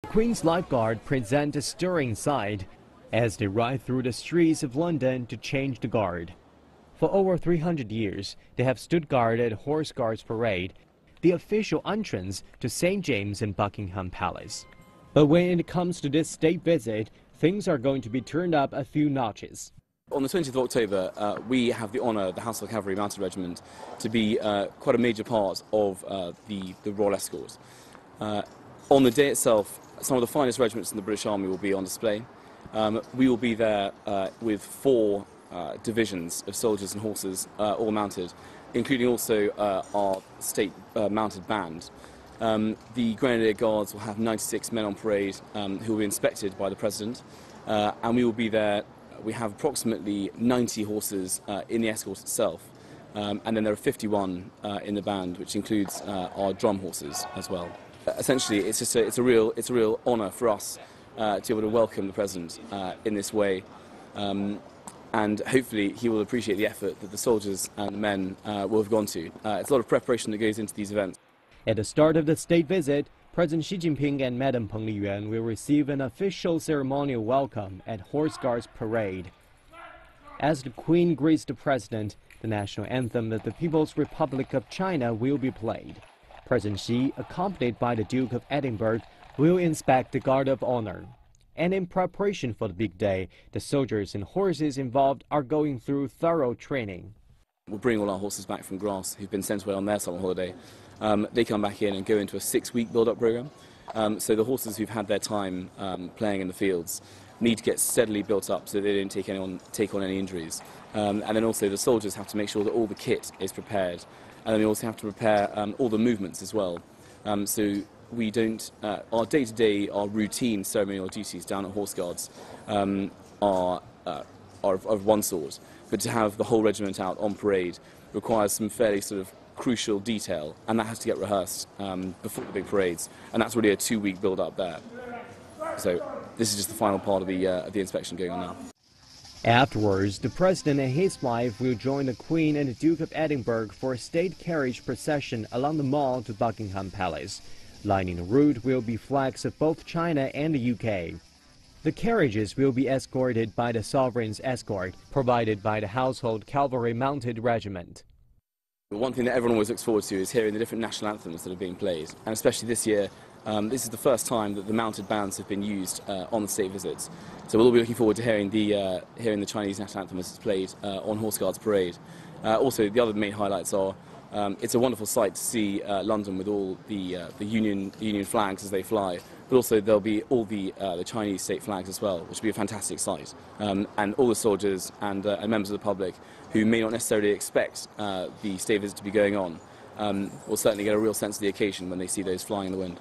Queen's lifeguard present a stirring sight as they ride through the streets of London to change the guard. For over 300 years, they have stood guard at Horse Guards Parade, the official entrance to St. James and Buckingham Palace. But when it comes to this state visit, things are going to be turned up a few notches. On the 20th of October, we have the honour, the Household Cavalry Mounted Regiment, to be quite a major part of the Royal Escort. On the day itself, some of the finest regiments in the British Army will be on display. We will be there with 4 divisions of soldiers and horses, all mounted, including also our state mounted band. The Grenadier Guards will have 96 men on parade who will be inspected by the President, and we will be there. We have approximately 90 horses in the escort itself, and then there are 51 in the band, which includes our drum horses as well. Essentially, it's a real honour for us to be able to welcome the President in this way, and hopefully he will appreciate the effort that the soldiers and the men will have gone to. It's a lot of preparation that goes into these events. At the start of the state visit, President Xi Jinping and Madam Peng Liyuan will receive an official ceremonial welcome at Horse Guards Parade. As the Queen greets the President, the national anthem of the People's Republic of China will be played. President Xi, accompanied by the Duke of Edinburgh, will inspect the Guard of Honor. And in preparation for the big day, the soldiers and horses involved are going through thorough training. We'll bring all our horses back from grass who've been sent away on their summer holiday. They come back in and go into a 6-week build-up program. So the horses who've had their time playing in the fields need to get steadily built up so they don't take on any injuries. And then also the soldiers have to make sure that all the kit is prepared. And then we also have to prepare all the movements as well. So we don't, our day-to-day, our routine ceremonial duties down at Horse Guards are of one sort. But to have the whole regiment out on parade requires some fairly sort of crucial detail, and that has to get rehearsed before the big parades, and that's really a 2-week build-up there. So this is just the final part of the inspection going on now. Afterwards, the President and his wife will join the Queen and the Duke of Edinburgh for a state carriage procession along the Mall to Buckingham Palace. Lining the route will be flags of both China and the UK. The carriages will be escorted by the Sovereign's escort, provided by the Household Cavalry Mounted Regiment. One thing that everyone always looks forward to is hearing the different national anthems that are being played, and especially this year, this is the first time that the mounted bands have been used on the state visits. So we'll all be looking forward to hearing the Chinese national anthem as it's played on Horse Guards Parade. Also, the other main highlights are it's a wonderful sight to see London with all the Union flags as they fly, but also there'll be all the Chinese state flags as well, which will be a fantastic sight. And all the soldiers and members of the public who may not necessarily expect the state visit to be going on will certainly get a real sense of the occasion when they see those flying in the wind.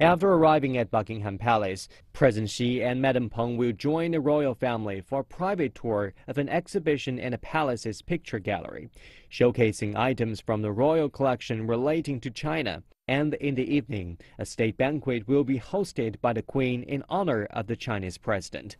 After arriving at Buckingham Palace, President Xi and Madam Peng will join the royal family for a private tour of an exhibition in the palace's picture gallery, showcasing items from the royal collection relating to China. And in the evening, a state banquet will be hosted by the Queen in honor of the Chinese President.